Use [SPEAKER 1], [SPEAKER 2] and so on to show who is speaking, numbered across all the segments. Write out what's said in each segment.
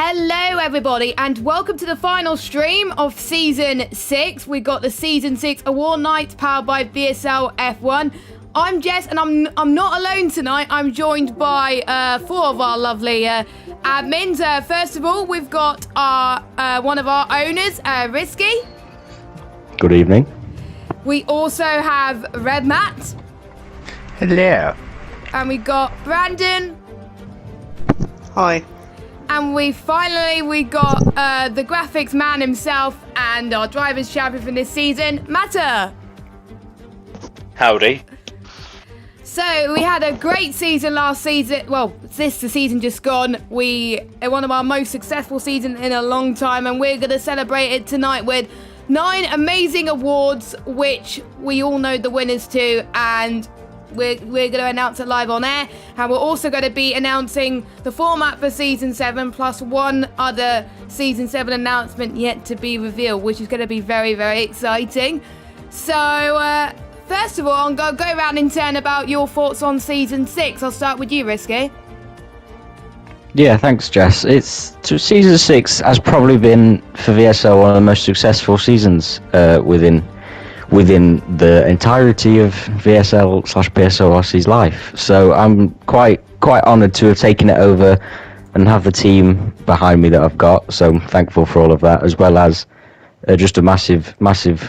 [SPEAKER 1] Hello everybody and welcome to the final stream of Season 6. We got the Season 6 Award Night powered by VSL F1. I'm Jess and I'm not alone tonight. I'm joined by four of our lovely admins. First of all, we've got our one of our owners, Risky.
[SPEAKER 2] Good evening.
[SPEAKER 1] We also have Red Matt.
[SPEAKER 3] Hello.
[SPEAKER 1] And we got Brandon.
[SPEAKER 4] Hi.
[SPEAKER 1] And we got the graphics man himself and our drivers champion for this season, Matter.
[SPEAKER 3] Howdy.
[SPEAKER 1] So we had a great season last season. Well, the season just gone. One of our most successful seasons in a long time, and we're going to celebrate it tonight with 9 amazing awards, which we all know the winners to, and we're going to announce it live on air. And we're also going to be announcing the format for Season 7, plus one other Season 7 announcement yet to be revealed, which is going to be very, very exciting. So, first of all, I'm going to go around in turn about your thoughts on Season 6. I'll start with you, Risky.
[SPEAKER 2] Yeah, thanks, Jess. Season 6 has probably been, for VSL, one of the most successful seasons within the entirety of VSL/PSL life. So I'm quite honoured to have taken it over and have the team behind me that I've got. So I'm thankful for all of that, as well as just a massive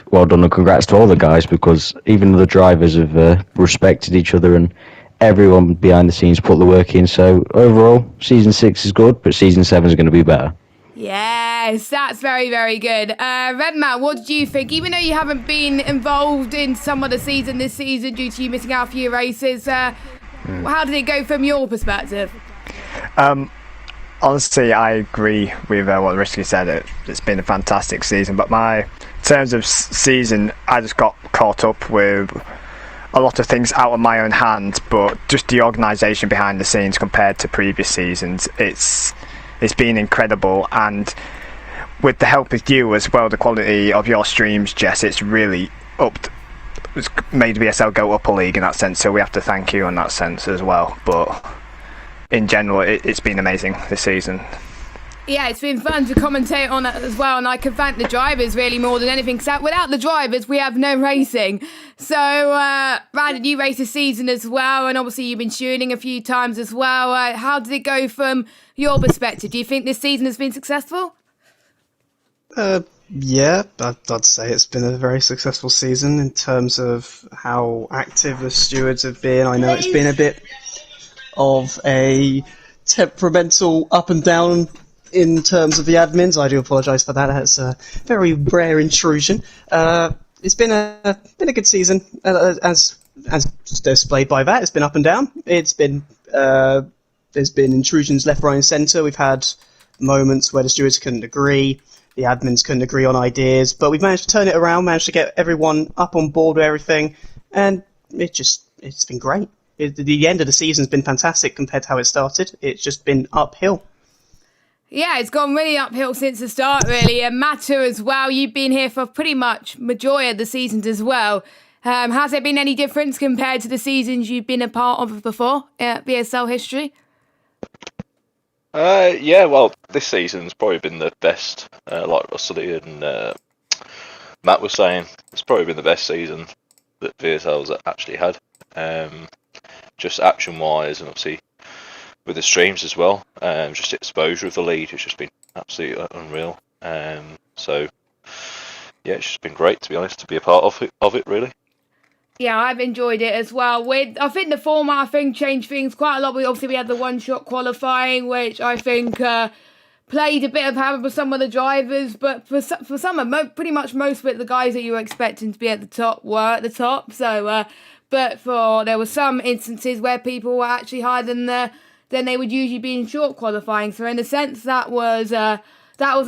[SPEAKER 2] well done and congrats to all the guys, because even the drivers have respected each other and everyone behind the scenes put the work in. So overall, Season 6 is good, but Season 7 is going to be better.
[SPEAKER 1] Yes, that's very, very good. Redman, what did you think? Even though you haven't been involved in some of the season this season due to you missing out a few races, how did it go from your perspective?
[SPEAKER 4] Honestly, I agree with what Risky said. It's been a fantastic season, but in terms of season, I just got caught up with a lot of things out of my own hands, but just the organisation behind the scenes compared to previous seasons, it's been incredible, and with the help of you as well, the quality of your streams, Jess, it's really it's made VSL go up a league in that sense, so we have to thank you in that sense as well. But in general, it's been amazing this season.
[SPEAKER 1] Yeah, it's been fun to commentate on it as well, and I can thank the drivers really more than anything, because without the drivers, we have no racing. So, Brandon, you raced this season as well, and obviously you've been shooting a few times as well. How did it go from your perspective? Do you think this season has been successful?
[SPEAKER 5] Yeah, I'd say it's been a very successful season in terms of how active the stewards have been. I know it's been a bit of a temperamental up and down in terms of the admins. I do apologise for that. That's a very rare intrusion. It's been a good season, as displayed by that. It's been up and down. It's been there's been intrusions left, right, and centre. We've had moments where the stewards couldn't agree, the admins couldn't agree on ideas, but we've managed to turn it around, managed to get everyone up on board with everything, and it's been great. The end of the season's been fantastic compared to how it started. It's just been uphill.
[SPEAKER 1] Yeah, it's gone really uphill since the start, really. And Matter as well, you've been here for pretty much majority of the seasons as well. Has there been any difference compared to the seasons you've been a part of before at VSL history?
[SPEAKER 3] Yeah, well, this season's probably been the best, like Russell and Matt was saying. It's probably been the best season that VSL's actually had. Just action-wise, and obviously with the streams as well, just exposure of the lead has just been absolutely unreal. So yeah, it's just been great, to be honest, to be a part of it really.
[SPEAKER 1] Yeah, I've enjoyed it as well. I think the format changed things quite a lot. We had the one-shot qualifying, which I think played a bit of havoc for some of the drivers, but for some, pretty much most of it, the guys that you were expecting to be at the top were at the top. So, but there were some instances where people were actually higher than they would usually be in short qualifying. So in a sense, that was an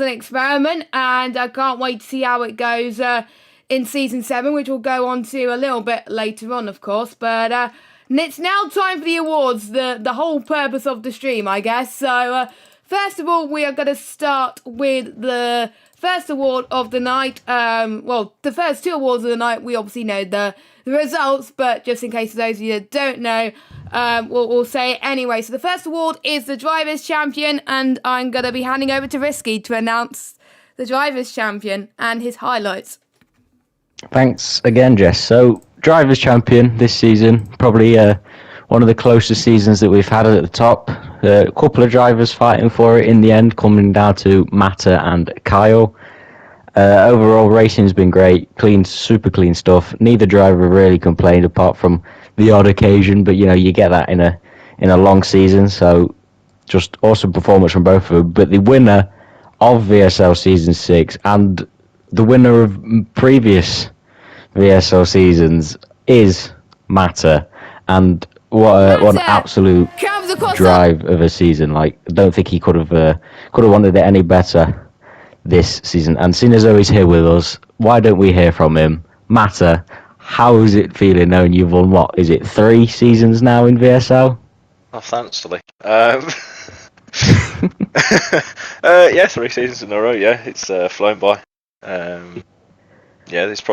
[SPEAKER 1] experiment, and I can't wait to see how it goes in Season 7, which we'll go on to a little bit later on, of course. But it's now time for the awards, the whole purpose of the stream, I guess. So first of all, we are going to start with the first award of the night. Well, the first 2 awards of the night, we obviously know the results, but just in case of those of you that don't know, we'll say it anyway. So the first award is the Drivers' Champion, and I'm going to be handing over to Risky to announce the Drivers' Champion and his highlights.
[SPEAKER 2] Thanks again, Jess. So, Drivers' Champion this season, probably one of the closest seasons that we've had at the top. A couple of drivers fighting for it in the end, coming down to Mata and Kyle. Overall, racing's been great, super clean stuff. Neither driver really complained, apart from the odd occasion. But you get that in a long season. So, just awesome performance from both of them. But the winner of VSL Season 6 and the winner of previous VSL seasons is Mata, and what an absolute drive of a season! Like, I don't think he could have wanted it any better this season. And seeing as though he's here with us, why don't we hear from him? Mata, how is it feeling knowing you've won, what is it, 3 seasons now in VSL?
[SPEAKER 3] Oh, thankfully. Yeah, 3 seasons in a row. Yeah, it's flown by. Yeah, this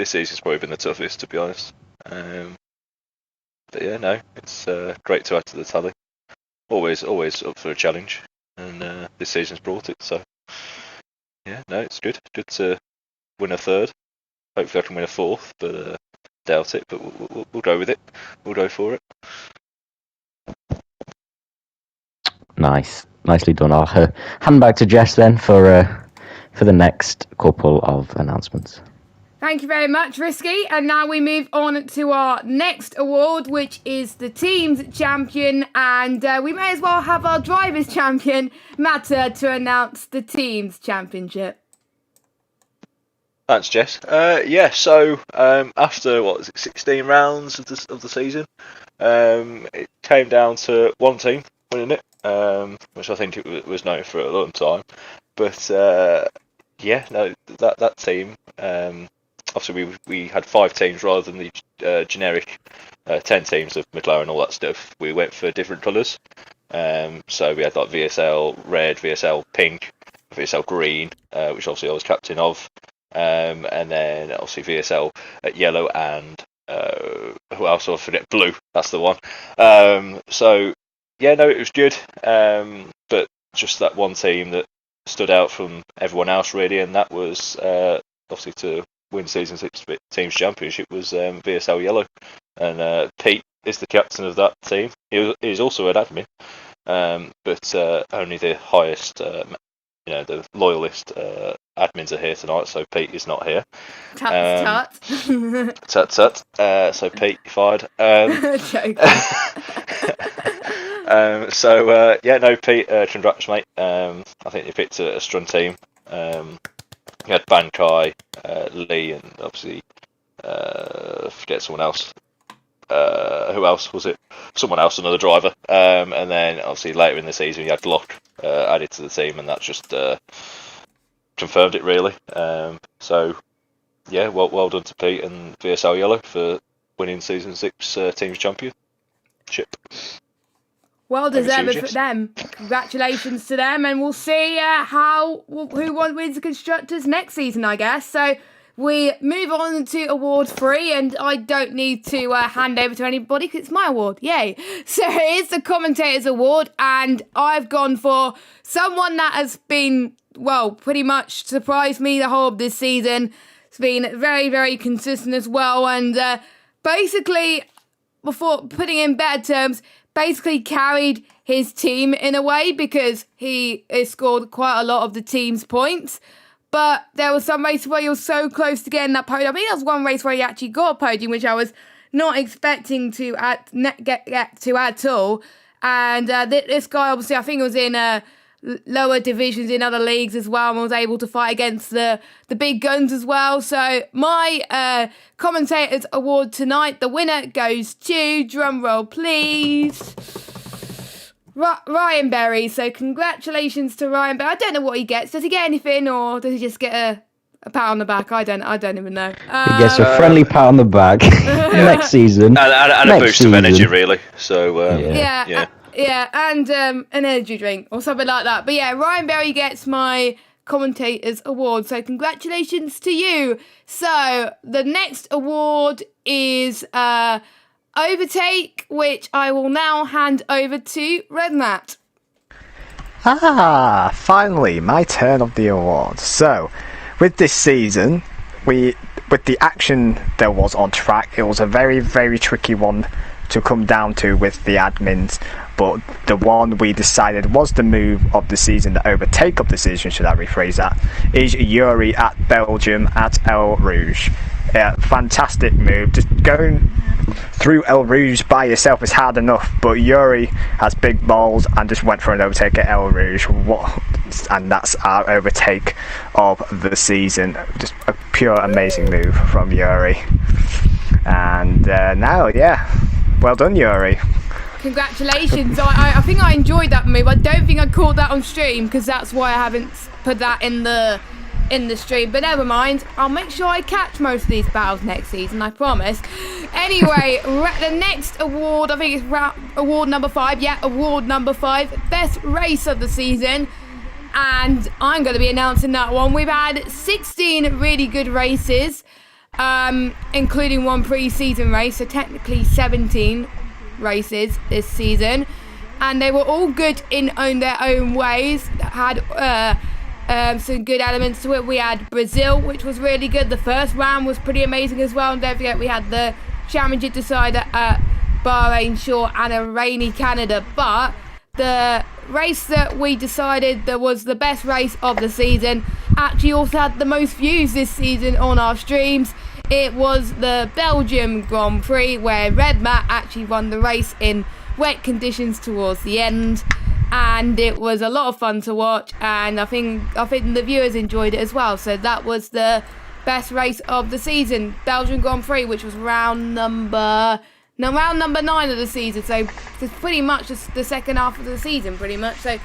[SPEAKER 3] season's probably been the toughest, to be honest. But yeah, no, it's great to add to the tally. Always up for a challenge, and this season's brought it. So yeah, no, it's good. Good to win a 3rd. Hopefully, I can win a 4th, but doubt it. But we'll go with it. We'll go for it.
[SPEAKER 2] Nicely done. I'll hand back to Jess then for the next couple of announcements.
[SPEAKER 1] Thank you very much, Risky. And now we move on to our next award, which is the Team's Champion. And we may as well have our Drivers' Champion, Mata, to announce the Team's Championship.
[SPEAKER 3] Thanks, Jess. Yeah, so after 16 rounds of the season, it came down to one team winning it, which I think it was known for a long time. But yeah, no, that team. Obviously, we had 5 teams rather than the generic 10 teams of McLaren and all that stuff. We went for different colours. So we had like VSL red, VSL pink, VSL green, which obviously I was captain of, and then obviously VSL yellow and who else? I forget, blue. That's the one. So yeah, no, it was good, but just that one team that stood out from everyone else really, and that was obviously to win Season 6 Teams Championship was VSL Yellow, and Pete is the captain of that team. He's also an admin, but only the highest, the loyalist admins are here tonight, so Pete is not here.
[SPEAKER 1] Tut.
[SPEAKER 3] So Pete, you're fired. Yeah, no, Pete, congrats, mate. I think you picked a strong team. You had Bankai, Lee, and obviously forget someone else. Who else was it? Someone else, another driver. And then obviously later in the season you had Glock added to the team, and that just confirmed it really. So yeah, well done to Pete and VSL Yellow for winning Season 6 Teams Championship.
[SPEAKER 1] Well deserved for them. Congratulations to them, and we'll see who wins the Constructors next season, I guess. So we move on to Award 3, and I don't need to hand over to anybody because it's my award. Yay! So it's the Commentators Award, and I've gone for someone that has been, pretty much surprised me the whole of this season. It's been very, very consistent as well, and basically, before putting in better terms, basically carried his team in a way because he has scored quite a lot of the team's points. But there was some race where he was so close to getting that podium. I mean, there was one race where he actually got a podium, which I was not expecting to get to at all. And this guy, obviously, I think it was in lower divisions in other leagues as well, and was able to fight against the big guns as well. So my Commentators Award tonight, the winner goes to, drumroll please, Ryan Berry. So congratulations to Ryan Berry. I don't know what he gets. Does he get anything, or does he just get a pat on the back? I don't even know.
[SPEAKER 2] He gets a friendly pat on the back next season.
[SPEAKER 3] And a boost of energy, really. So
[SPEAKER 1] yeah, and an energy drink or something like that. But yeah, Ryan Berry gets my Commentators Award. So congratulations to you. So the next award is overtake, which I will now hand over to Red Matt.
[SPEAKER 4] Finally, my turn of the award. So, with this season, with the action there was on track, it was a very, very tricky one to come down to with the admins, but the one we decided was the move of the season, the overtake of the season, should I rephrase that, is Yuri at Belgium at El Rouge. Fantastic move. Just going through El Rouge by yourself is hard enough, but Yuri has big balls and just went for an overtake at El Rouge. And that's our overtake of the season. Just a pure amazing move from Yuri. And now, well done, Yuri.
[SPEAKER 1] Congratulations. I think I enjoyed that move. I don't think I caught that on stream because that's why I haven't put that in the stream, but never mind. I'll make sure I catch most of these battles next season, I promise. Anyway, the next award, I think it's award number 5. Yeah, award number 5, best race of the season. And I'm going to be announcing that one. We've had 16 really good races, including one pre-season race, so technically 17 races this season. And they were all good in their own ways. Had some good elements to it. We had Brazil, which was really good. The first round was pretty amazing as well. And don't forget, we had the championship decider at Bahrain Shore and a rainy Canada. But the race that we decided that was the best race of the season actually also had the most views this season on our streams. It was the Belgium Grand Prix, where Red Matt actually won the race in wet conditions towards the end. And it was a lot of fun to watch, and I think the viewers enjoyed it as well. So that was the best race of the season, Belgian Grand Prix, which was round number 9 of the season. So it's pretty much the second half of the season, pretty much. So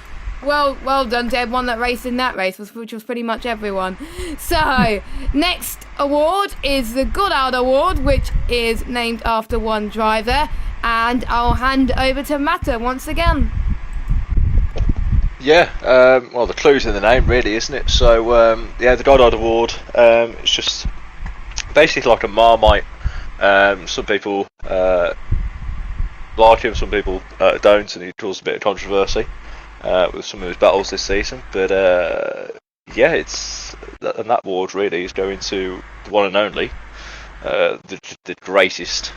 [SPEAKER 1] well done to everyone that raced in that race, which was pretty much everyone. So next award is the Goddard Award, which is named after one driver, and I'll hand over to Matta once again.
[SPEAKER 3] Yeah, well, the clue's in the name, really, isn't it? So, the Goddard Award, it's just basically like a Marmite. Some people like him, some people don't, and he caused a bit of controversy with some of his battles this season. But, that award really is going to the one and only, the greatest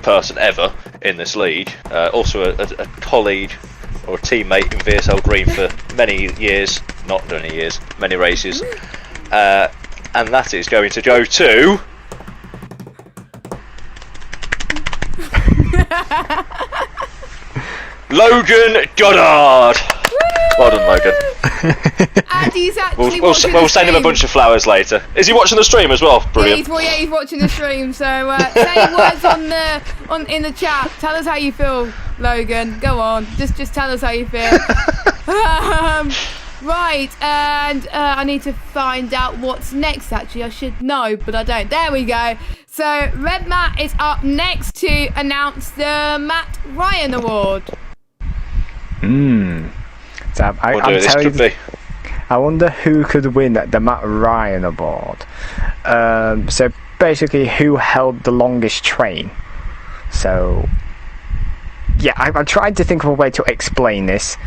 [SPEAKER 3] person ever in this league. Also a colleague or a teammate in VSL Green for many years, many races, and that is going to go to Logan Goddard. Well done, Logan.
[SPEAKER 1] And he's actually
[SPEAKER 3] we'll send him a bunch of flowers later. Is he watching the stream as well? Brilliant.
[SPEAKER 1] Yeah, he's watching the stream. So say words in the chat. Tell us how you feel, Logan. Go on. Just tell us how you feel. Right, and I need to find out what's next. Actually, I should know, but I don't. There we go. So Red Matt is up next to announce the Matt Ryan Award.
[SPEAKER 4] So I wonder who could win the Matt Ryan Award. So basically, who held the longest train? So yeah, I'm trying to think of a way to explain this.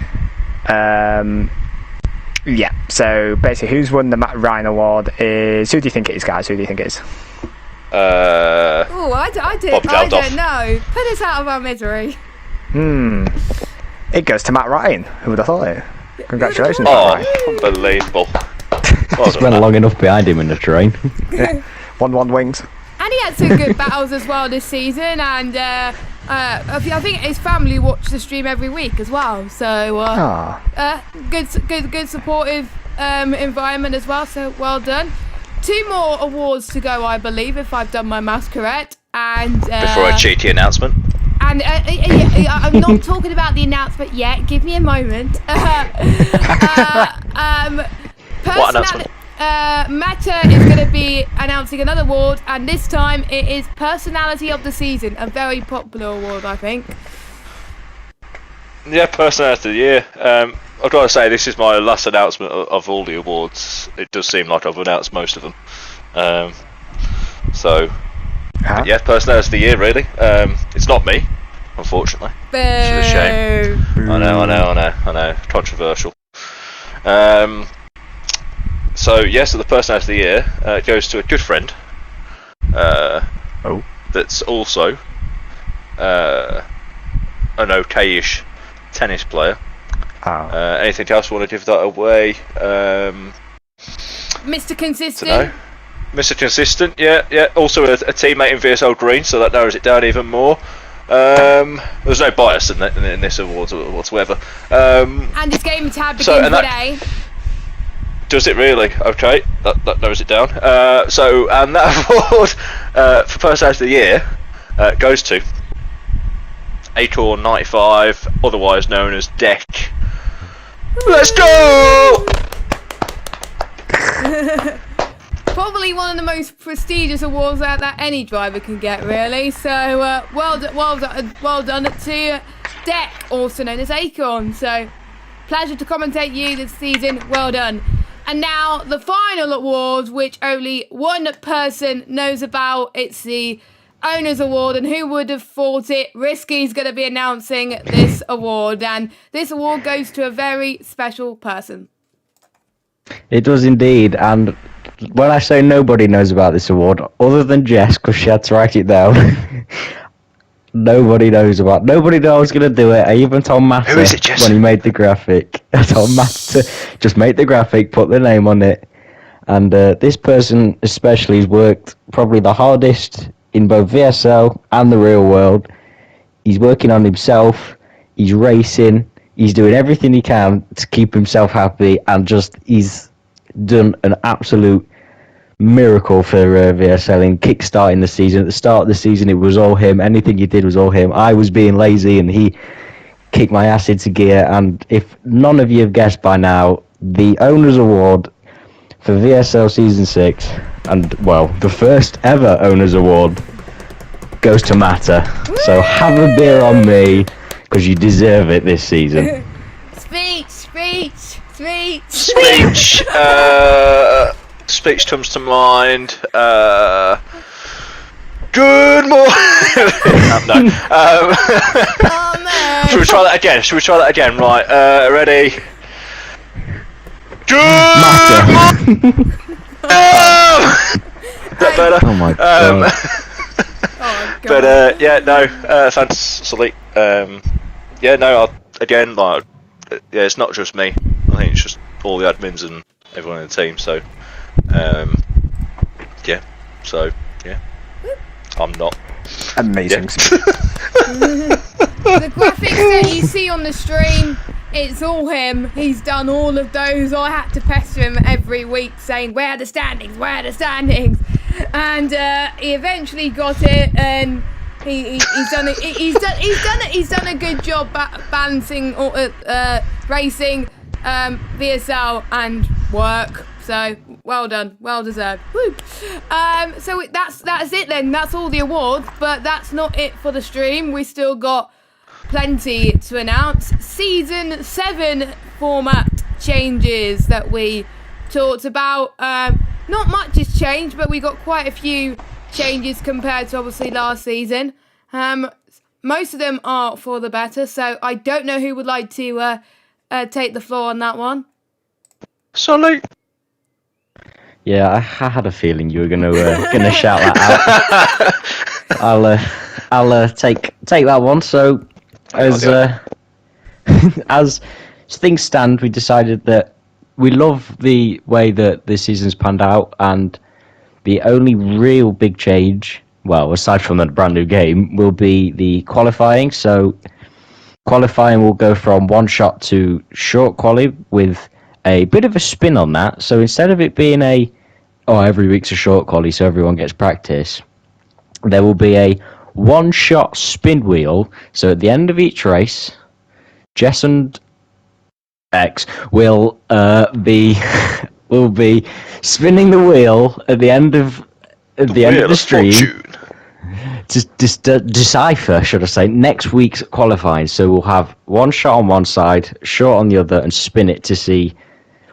[SPEAKER 4] Yeah, so basically, who's won the Matt Ryan Award is... Who do you think it is, guys? Who do you think it is?
[SPEAKER 1] I don't know. Put us out of our misery.
[SPEAKER 4] It goes to Matt Ryan. Who would have thought it? Congratulations,
[SPEAKER 3] Matt
[SPEAKER 4] Ryan.
[SPEAKER 3] Unbelievable.
[SPEAKER 2] Just went long enough behind him in the train.
[SPEAKER 4] Yeah. 1-1 wings.
[SPEAKER 1] And he had some good battles as well this season, and I think his family watch the stream every week as well. So good supportive environment as well. So well done. 2 more awards to go, I believe, if I've done my maths correct. And
[SPEAKER 3] before a cheeky announcement.
[SPEAKER 1] And I'm not talking about the announcement yet. Give me a moment.
[SPEAKER 3] What announcement?
[SPEAKER 1] Matta is going to be announcing another award, and this time it is Personality of the Season, a very popular award, I think.
[SPEAKER 3] Yeah, Personality of the Year. I've got to say, this is my last announcement of all the awards. It does seem like I've announced most of them. Yeah, personality of the year, really. It's not me, unfortunately.
[SPEAKER 1] Boo.
[SPEAKER 3] It's a shame. I know. Controversial. So the personality of the year goes to a good friend. That's also an okay-ish tennis player. Anything else you want to give that away?
[SPEAKER 1] Mr. Consistent.
[SPEAKER 3] Mr. Consistent, yeah. Also a teammate in VSL Green, so that narrows it down even more. There's no bias in this award whatsoever.
[SPEAKER 1] And his game tab begins with A.
[SPEAKER 3] Does it really? Okay, that narrows it down. And that award for personality of the year goes to Acorn 95, otherwise known as Deck. Let's go!
[SPEAKER 1] Probably one of the most prestigious awards that any driver can get, really. So well done to Deck, also known as Acorn. So pleasure to commentate you this season. Well done. And now the final award, which only one person knows about. It's the Owners Award, and who would have thought it? Risky's going to be announcing this award, and this award goes to a very special person.
[SPEAKER 2] It does indeed, and when I say nobody knows about this award, other than Jess, because she had to write it down, nobody knows I was going to do it. I even told Matt when he made the graphic. I told Matt to just make the graphic, put the name on it, and this person especially has worked probably the hardest in both VSL and the real world. He's working on himself, he's racing, he's doing everything he can to keep himself happy, and he's done an absolute miracle for VSL in kickstarting the season. At the start of the season, it was all him. Anything he did was all him. I was being lazy, and he kicked my ass into gear. And if none of you have guessed by now, the Owners Award for VSL Season 6, and, well, the first ever Owners Award, goes to Matter. So have a beer on me, because you deserve it this season.
[SPEAKER 1] Speech!
[SPEAKER 3] Speech comes to mind. Good morning. No.
[SPEAKER 1] Oh no!
[SPEAKER 3] Should we try that again? Right. Ready. Good morning. Is that better?
[SPEAKER 2] Oh my god.
[SPEAKER 1] Oh, God.
[SPEAKER 3] But thanks, Sully. It's not just me. I think it's just all the admins and everyone in the team. So, I'm not
[SPEAKER 4] Amazing.
[SPEAKER 1] The graphics that you see on the stream, it's all him. He's done all of those. I had to pester him every week saying, where are the standings? And he eventually got it, and he's done it. He's done a good job balancing racing, VSL and work. So well done, well deserved. Woo. So that's it then. That's all the awards, but that's not it for the stream. We still got plenty to announce. Season 7 format changes that we talked about. Not much has changed, but we got quite a few changes compared to obviously last season. Most of them are for the better, so I don't know who would like to take the floor on that one.
[SPEAKER 3] Sully.
[SPEAKER 2] Yeah, I had a feeling you were gonna shout that out. I'll take that one. So as things stand, we decided that we love the way that this season's panned out, and the only real big change, well, aside from the brand new game, will be the qualifying. So qualifying will go from one shot to short quali with a bit of a spin on that. So instead of it being every week's a short quali so everyone gets practice, there will be a one-shot spin wheel. So at the end of each race, Jess and X will be spinning the wheel at the end of the stream to decipher, should I say, next week's qualifying. So we'll have one shot on one side, short on the other, and spin it to see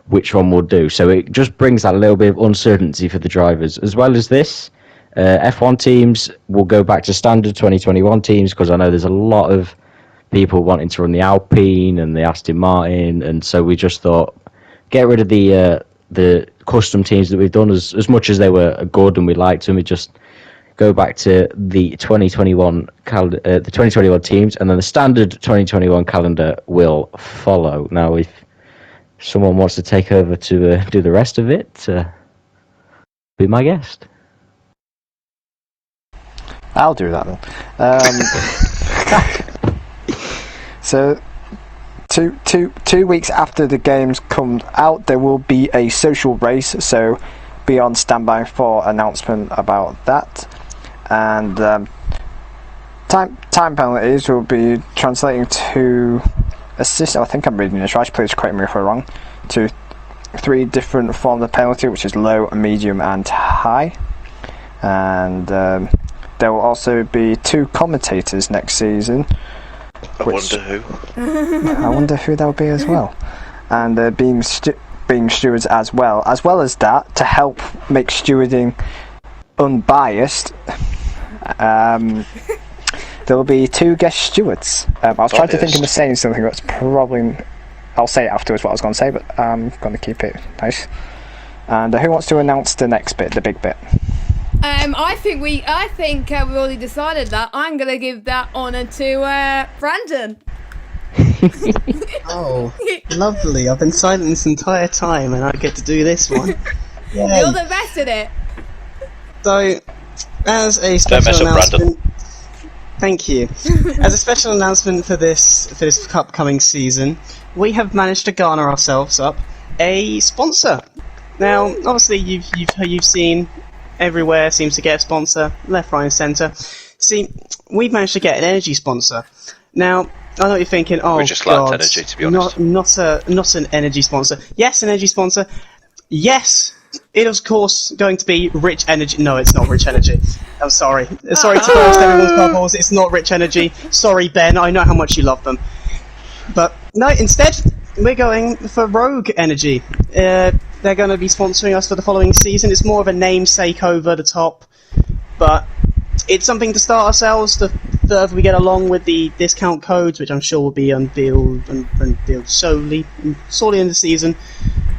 [SPEAKER 2] which one will do. So it just brings that little bit of uncertainty for the drivers. As well as this, F1 teams will go back to standard 2021 teams, because I know there's a lot of people wanting to run the Alpine and the Aston Martin, and so we just thought, get rid of the custom teams that we've done. As much as they were good and we liked them, we just go back to the 2021 the 2021 teams, and then the standard 2021 calendar will follow. Now, if someone wants to take over to do the rest of it, be my guest.
[SPEAKER 4] I'll do that then. So, 2 weeks after the games come out, there will be a social race. So, be on standby for announcement about that. And time penalties will be translating to assist. I think I'm reading this right. Please correct me if I'm wrong. To 3 different forms of penalty, which is low, medium, and high. And there will also be 2 commentators next season.
[SPEAKER 3] I wonder who.
[SPEAKER 4] I wonder who they'll be as well. And being stewards as well as that, to help make stewarding unbiased, there will be 2 guest stewards. I was trying to think of saying something that's probably, I'll say it afterwards what I was going to say, but I'm going to keep it nice. And who wants to announce the next bit, the big bit?
[SPEAKER 1] I think we've already decided that. I'm gonna give that honour to Brandon.
[SPEAKER 5] Oh, lovely. I've been silent this entire time and I get to do this one. Yay.
[SPEAKER 1] You're the best at it.
[SPEAKER 5] So, as a
[SPEAKER 3] Don't mess
[SPEAKER 5] special
[SPEAKER 3] up, Brandon.
[SPEAKER 5] announcement, thank you. As a special announcement for this upcoming season, we have managed to garner ourselves up a sponsor. Now, obviously, you've seen everywhere seems to get a sponsor, left, right, and centre. See, we've managed to get an energy sponsor. Now, I know what you're thinking. Oh,
[SPEAKER 3] We just lacked
[SPEAKER 5] God,
[SPEAKER 3] energy, to be honest.
[SPEAKER 5] not an energy sponsor. Yes, an energy sponsor. Yes, it is of course going to be Rich Energy. No, it's not Rich Energy. I'm sorry. Sorry to burst everyone's bubbles. It's not Rich Energy. Sorry, Ben. I know how much you love them. But no, instead we're going for Rogue Energy. They're going to be sponsoring us for the following season. It's more of a namesake over the top, but it's something to start ourselves. The further we get along with the discount codes, which I'm sure will be unveiled solely in the season.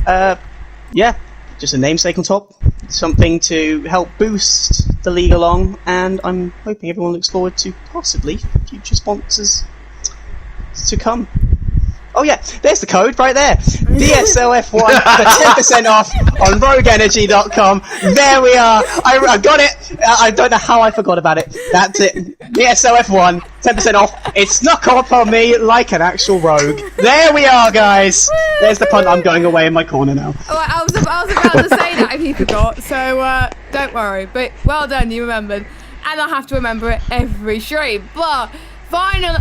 [SPEAKER 5] Yeah, just a namesake on top. Something to help boost the league along, and I'm hoping everyone looks forward to possibly future sponsors to come. Oh yeah, there's the code right there. VSL F1 for 10% off on RogueEnergy.com. There we are. I got it. I don't know how I forgot about it. That's it. VSL F1, 10% off. It snuck up on me like an actual rogue. There we are, guys. There's the punt. I'm going away in my corner now.
[SPEAKER 1] Oh, I was about to say that if you forgot, so don't worry. But well done, you remembered. And I have to remember it every stream. But final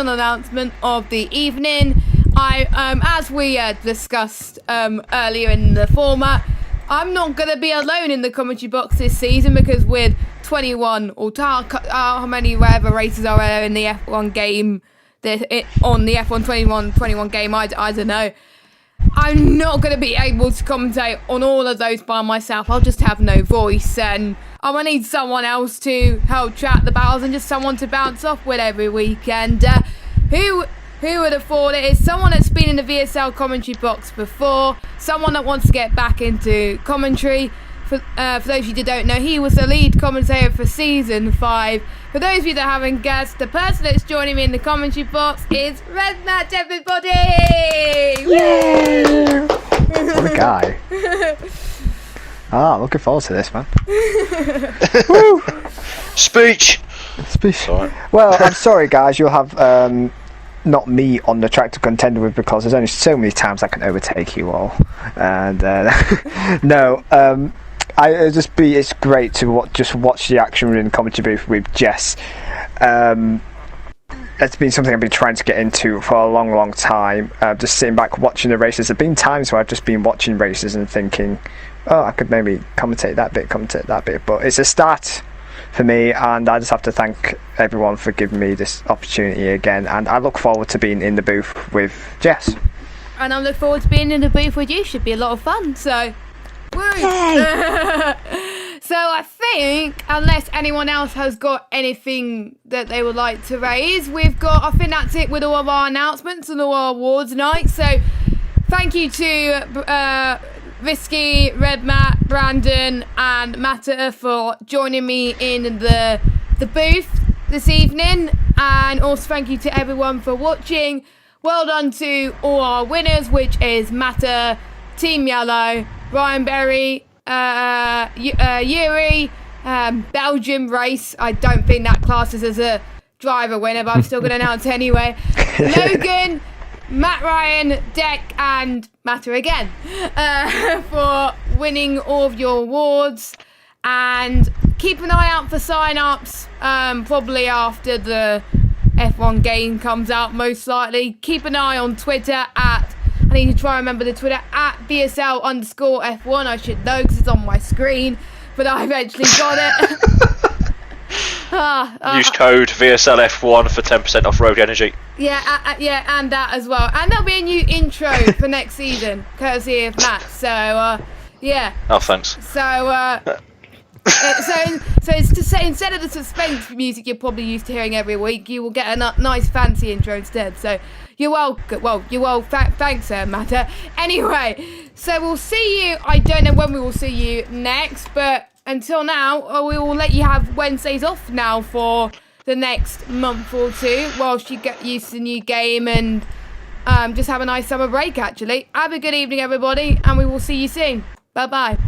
[SPEAKER 1] announcement of the evening. As we discussed earlier in the format, I'm not going to be alone in the commentary box this season, because with 21 or how many whatever races are there in the F1 game, on the F1 21 game, I don't know. I'm not going to be able to commentate on all of those by myself. I'll just have no voice, and I'm going to need someone else to help track the battles and just someone to bounce off with every weekend. Who would have thought it? Is someone that's been in the VSL commentary box before, someone that wants to get back into commentary. For those of you that don't know, he was the lead commentator for Season 5. For those of you that haven't guessed, the person that's joining me in the commentary box is Red Match, everybody!
[SPEAKER 4] Yeah! What a guy. Looking forward to this, man. Woo!
[SPEAKER 3] Speech!
[SPEAKER 4] Sorry. Well, I'm sorry, guys. You'll have not me on the track to contend with, because there's only so many times I can overtake you all. And no, it's great to watch the action in the commentary booth with Jess. It's been something I've been trying to get into for a long time. Just sitting back watching the races. There've been times where I've just been watching races and thinking, oh, I could maybe commentate that bit. But it's a start for me, and I just have to thank everyone for giving me this opportunity again. And I look forward to being in the booth with Jess.
[SPEAKER 1] And I look forward to being in the booth with you. Should be a lot of fun. So, woo! So I think, unless anyone else has got anything that they would like to raise, I think that's it with all of our announcements and all our awards night. So thank you to Risky, Red Matt, Brandon and Matter for joining me in the booth this evening. And also thank you to everyone for watching. Well done to all our winners, which is Matter, Team Yellow, Ryan Berry, Yuri, Belgium race. I don't think that classes as a driver winner, but I'm still going to announce anyway. Logan, Matt Ryan, Deck, and Matter again for winning all of your awards. And keep an eye out for sign-ups, probably after the F1 game comes out, most likely. Keep an eye on Twitter I need to try and remember the Twitter, at VSL_F1. I should know because it's on my screen, but I eventually got it.
[SPEAKER 3] Use code VSL F1 for 10% off road energy.
[SPEAKER 1] Yeah, and that as well. And there'll be a new intro for next season, courtesy of Matt. So, yeah.
[SPEAKER 3] Oh, thanks.
[SPEAKER 1] So it's to say, instead of the suspense music you're probably used to hearing every week, you will get a nice fancy intro instead. So you're welcome. Well, thanks, Matter. Anyway, so we'll see you. I don't know when we will see you next, but until now, we will let you have Wednesdays off now for the next month or two, whilst you get used to the new game and just have a nice summer break. Actually, have a good evening, everybody, and we will see you soon. Bye bye.